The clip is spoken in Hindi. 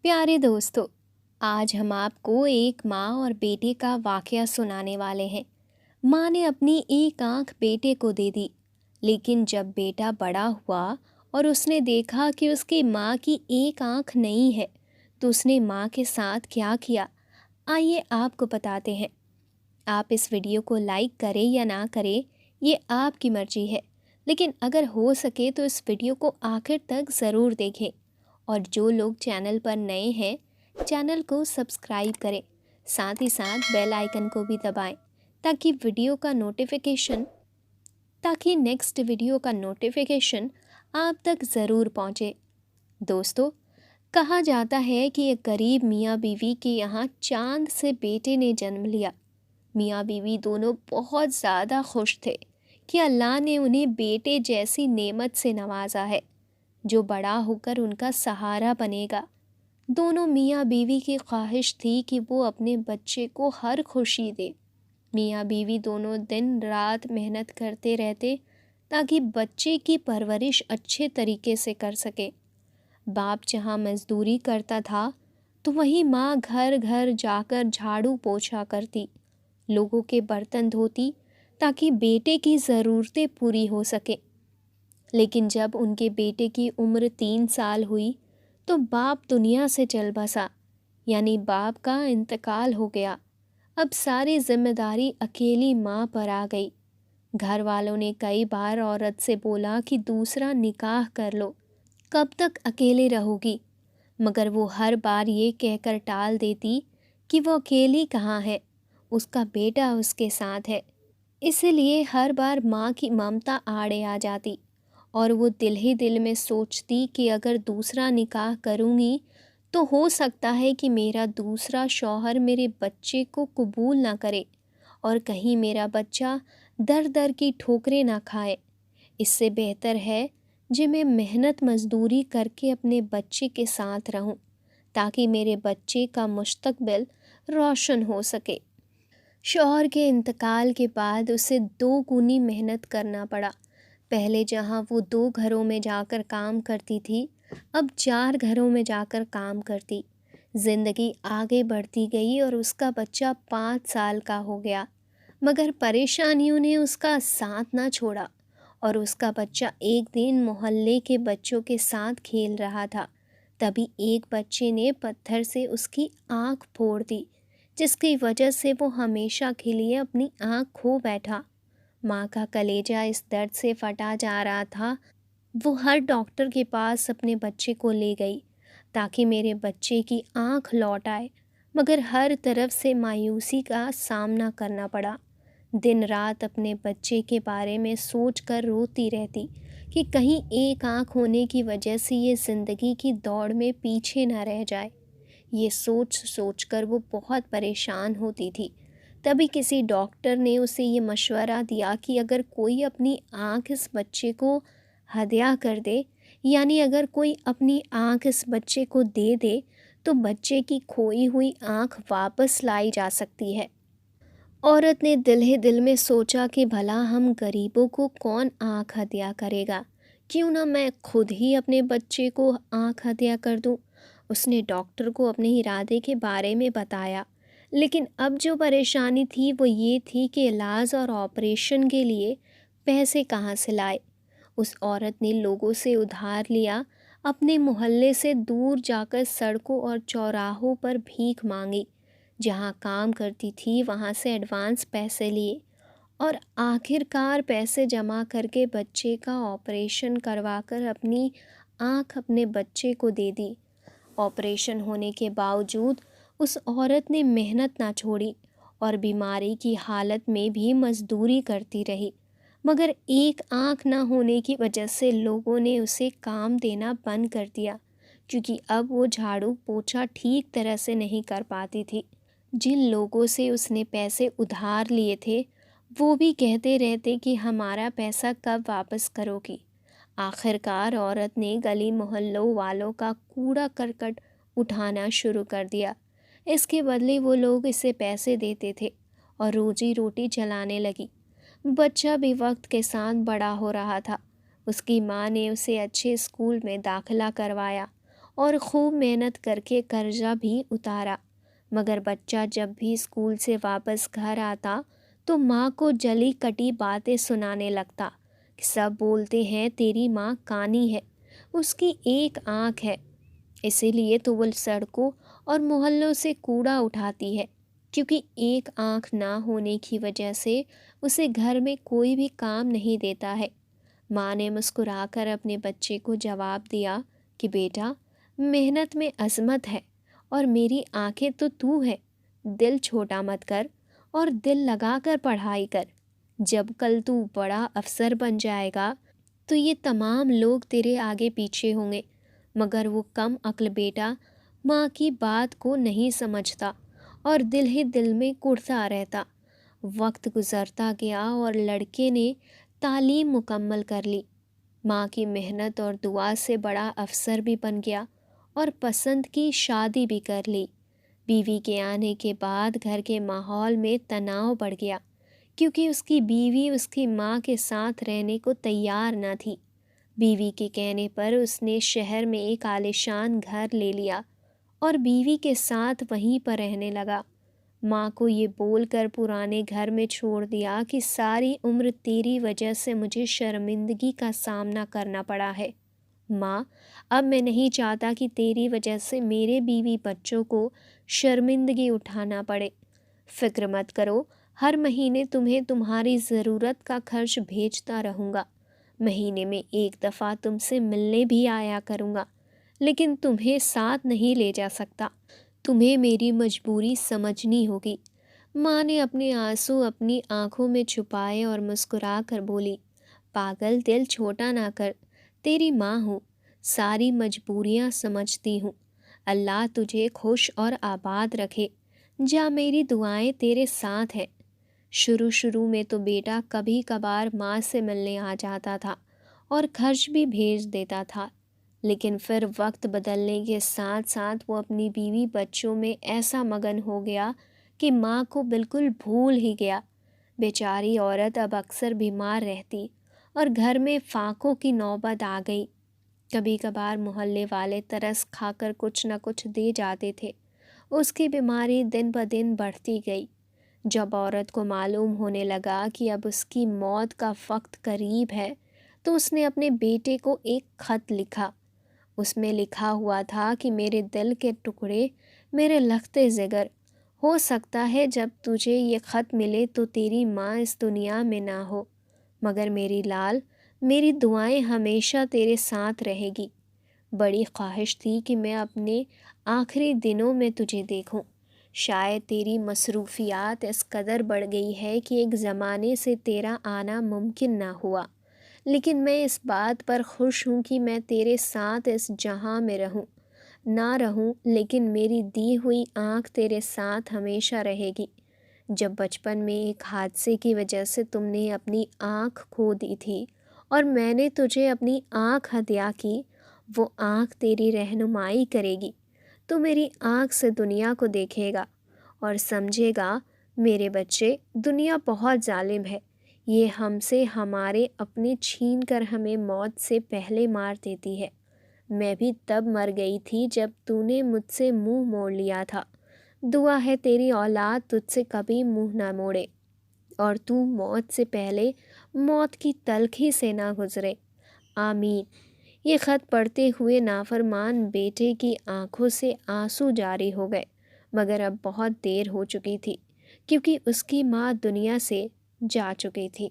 प्यारे दोस्तों, आज हम आपको एक माँ और बेटे का वाकया सुनाने वाले हैं। माँ ने अपनी एक आंख बेटे को दे दी, लेकिन जब बेटा बड़ा हुआ और उसने देखा कि उसकी माँ की एक आंख नहीं है, तो उसने माँ के साथ क्या किया, आइए आपको बताते हैं। आप इस वीडियो को लाइक करें या ना करें, ये आपकी मर्जी है, लेकिन अगर हो सके तो इस वीडियो को आखिर तक ज़रूर देखें। और जो लोग चैनल पर नए हैं, चैनल को सब्सक्राइब करें, साथ ही साथ बेल आइकन को भी दबाएं ताकि नेक्स्ट वीडियो का नोटिफिकेशन आप तक ज़रूर पहुंचे। दोस्तों, कहा जाता है कि एक गरीब मियाँ बीवी के यहाँ चांद से बेटे ने जन्म लिया। मियाँ बीवी दोनों बहुत ज़्यादा खुश थे कि अल्लाह ने उन्हें बेटे जैसी नेमत से नवाजा है, जो बड़ा होकर उनका सहारा बनेगा। दोनों मियाँ बीवी की ख्वाहिश थी कि वो अपने बच्चे को हर खुशी दे। मियाँ बीवी दोनों दिन रात मेहनत करते रहते ताकि बच्चे की परवरिश अच्छे तरीके से कर सके। बाप जहाँ मजदूरी करता था, तो वहीं माँ घर घर जाकर झाड़ू पोछा करती, लोगों के बर्तन धोती, ताकि बेटे की ज़रूरतें पूरी हो सके। लेकिन जब उनके बेटे की उम्र 3 साल हुई, तो बाप दुनिया से चल बसा, यानी बाप का इंतकाल हो गया। अब सारी जिम्मेदारी अकेली माँ पर आ गई। घर वालों ने कई बार औरत से बोला कि दूसरा निकाह कर लो, कब तक अकेले रहोगी, मगर वो हर बार ये कहकर टाल देती कि वो अकेली कहाँ है, उसका बेटा उसके साथ है। इसलिए हर बार माँ की ममता आड़े आ जाती और वो दिल ही दिल में सोचती कि अगर दूसरा निकाह करूँगी तो हो सकता है कि मेरा दूसरा शौहर मेरे बच्चे को कबूल ना करे और कहीं मेरा बच्चा दर दर की ठोकरें ना खाए। इससे बेहतर है कि मैं मेहनत मजदूरी करके अपने बच्चे के साथ रहूं, ताकि मेरे बच्चे का मुस्तकबिल रोशन हो सके। शौहर के इंतकाल के बाद उसे दोगुनी मेहनत करना पड़ा। पहले जहां वो 2 घरों में जाकर काम करती थी, अब 4 घरों में जाकर काम करती। जिंदगी आगे बढ़ती गई और उसका बच्चा 5 साल का हो गया, मगर परेशानियों ने उसका साथ ना छोड़ा। और उसका बच्चा एक दिन मोहल्ले के बच्चों के साथ खेल रहा था, तभी एक बच्चे ने पत्थर से उसकी आँख फोड़ दी, जिसकी वजह से वो हमेशा के लिए अपनी आँख खो बैठा। माँ का कलेजा इस दर्द से फटा जा रहा था। वो हर डॉक्टर के पास अपने बच्चे को ले गई ताकि मेरे बच्चे की आँख लौट आए, मगर हर तरफ से मायूसी का सामना करना पड़ा। दिन रात अपने बच्चे के बारे में सोचकर रोती रहती कि कहीं एक आँख होने की वजह से ये ज़िंदगी की दौड़ में पीछे न रह जाए। ये सोच सोच कर वो बहुत परेशान होती थी। तभी किसी डॉक्टर ने उसे ये मशवरा दिया कि अगर कोई अपनी आँख इस बच्चे को हदिया कर दे, यानी अगर कोई अपनी आँख इस बच्चे को दे दे, तो बच्चे की खोई हुई आँख वापस लाई जा सकती है। औरत ने दिल ही दिल में सोचा कि भला हम गरीबों को कौन आँख हदिया करेगा, क्यों ना मैं खुद ही अपने बच्चे को आँख हदिया कर दूं। उसने डॉक्टर को अपने इरादे के बारे में बताया, लेकिन अब जो परेशानी थी वो ये थी कि इलाज और ऑपरेशन के लिए पैसे कहाँ से लाए। उस औरत ने लोगों से उधार लिया, अपने मोहल्ले से दूर जाकर सड़कों और चौराहों पर भीख मांगी। जहाँ काम करती थी वहाँ से एडवांस पैसे लिए और आखिरकार पैसे जमा करके बच्चे का ऑपरेशन करवाकर अपनी आँख अपने बच्चे को दे दी। ऑपरेशन होने के बावजूद उस औरत ने मेहनत ना छोड़ी और बीमारी की हालत में भी मजदूरी करती रही, मगर एक आँख ना होने की वजह से लोगों ने उसे काम देना बंद कर दिया, क्योंकि अब वो झाड़ू पोछा ठीक तरह से नहीं कर पाती थी। जिन लोगों से उसने पैसे उधार लिए थे, वो भी कहते रहते कि हमारा पैसा कब वापस करोगी। आखिरकार औरत ने गली मोहल्लों वालों का कूड़ा करकट उठाना शुरू कर दिया। इसके बदले वो लोग इसे पैसे देते थे और रोजी रोटी चलाने लगी। बच्चा भी वक्त के साथ बड़ा हो रहा था। उसकी माँ ने उसे अच्छे स्कूल में दाखिला करवाया और खूब मेहनत करके कर्जा भी उतारा, मगर बच्चा जब भी स्कूल से वापस घर आता तो माँ को जली कटी बातें सुनाने लगता। सब बोलते हैं तेरी माँ कानी है, उसकी एक आँख है, इसीलिए तो वो सड़कों और मोहल्लों से कूड़ा उठाती है, क्योंकि एक आँख ना होने की वजह से उसे घर में कोई भी काम नहीं देता है। माँ ने मुस्कुराकर अपने बच्चे को जवाब दिया कि बेटा, मेहनत में अजमत है और मेरी आंखें तो तू है। दिल छोटा मत कर और दिल लगाकर पढ़ाई कर। जब कल तू बड़ा अफसर बन जाएगा तो ये तमाम लोग तेरे आगे पीछे होंगे। मगर वो कम अक्ल बेटा माँ की बात को नहीं समझता और दिल ही दिल में कुढ़ता रहता। वक्त गुजरता गया और लड़के ने तालीम मुकम्मल कर ली। माँ की मेहनत और दुआ से बड़ा अफसर भी बन गया और पसंद की शादी भी कर ली। बीवी के आने के बाद घर के माहौल में तनाव बढ़ गया, क्योंकि उसकी बीवी उसकी माँ के साथ रहने को तैयार न थी। बीवी के कहने पर उसने शहर में एक आलीशान घर ले लिया और बीवी के साथ वहीं पर रहने लगा। माँ को ये बोलकर पुराने घर में छोड़ दिया कि सारी उम्र तेरी वजह से मुझे शर्मिंदगी का सामना करना पड़ा है। माँ, अब मैं नहीं चाहता कि तेरी वजह से मेरे बीवी बच्चों को शर्मिंदगी उठाना पड़े। फिक्र मत करो, हर महीने तुम्हें तुम्हारी ज़रूरत का खर्च भेजता रहूँगा। महीने में एक दफ़ा तुमसे मिलने भी आया करूँगा, लेकिन तुम्हें साथ नहीं ले जा सकता। तुम्हें मेरी मजबूरी समझनी होगी। माँ ने अपने आंसू अपनी आंखों में छुपाए और मुस्कुरा कर बोली, पागल, दिल छोटा ना कर, तेरी माँ हूँ, सारी मजबूरियाँ समझती हूँ। अल्लाह तुझे खुश और आबाद रखे। जा, मेरी दुआएं तेरे साथ हैं। शुरू शुरू में तो बेटा कभी कभार माँ से मिलने आ जाता था और खर्च भी भेज देता था, लेकिन फिर वक्त बदलने के साथ साथ वो अपनी बीवी बच्चों में ऐसा मगन हो गया कि माँ को बिल्कुल भूल ही गया। बेचारी औरत अब अक्सर बीमार रहती और घर में फाकों की नौबत आ गई। कभी कभार मोहल्ले वाले तरस खाकर कुछ न कुछ दे जाते थे। उसकी बीमारी दिन ब दिन बढ़ती गई। जब औरत को मालूम होने लगा कि अब उसकी मौत का वक्त करीब है, तो उसने अपने बेटे को एक खत लिखा। उसमें लिखा हुआ था कि मेरे दिल के टुकड़े, मेरे लखते जिगर, हो सकता है जब तुझे ये ख़त मिले तो तेरी माँ इस दुनिया में ना हो, मगर मेरी लाल, मेरी दुआएं हमेशा तेरे साथ रहेगी। बड़ी ख्वाहिश थी कि मैं अपने आखिरी दिनों में तुझे देखूं। शायद तेरी मसरूफियात इस कदर बढ़ गई है कि एक ज़माने से तेरा आना मुमकिन ना हुआ, लेकिन मैं इस बात पर खुश हूँ कि मैं तेरे साथ इस जहां में रहूँ ना रहूँ, लेकिन मेरी दी हुई आँख तेरे साथ हमेशा रहेगी। जब बचपन में एक हादसे की वजह से तुमने अपनी आँख खो दी थी और मैंने तुझे अपनी आँख हदिया की, वो आँख तेरी रहनुमाई करेगी। तो मेरी आँख से दुनिया को देखेगा और समझेगा, मेरे बच्चे, दुनिया बहुत जालिम है। ये हमसे हमारे अपने छीन कर हमें मौत से पहले मार देती है। मैं भी तब मर गई थी जब तूने मुझसे मुंह मोड़ लिया था। दुआ है तेरी औलाद तुझसे कभी मुंह ना मोड़े और तू मौत से पहले मौत की तलखी से ना गुजरे। आमीन। ये ख़त पढ़ते हुए नाफरमान बेटे की आंखों से आंसू जारी हो गए, मगर अब बहुत देर हो चुकी थी, क्योंकि उसकी माँ दुनिया से जा चुकी थी।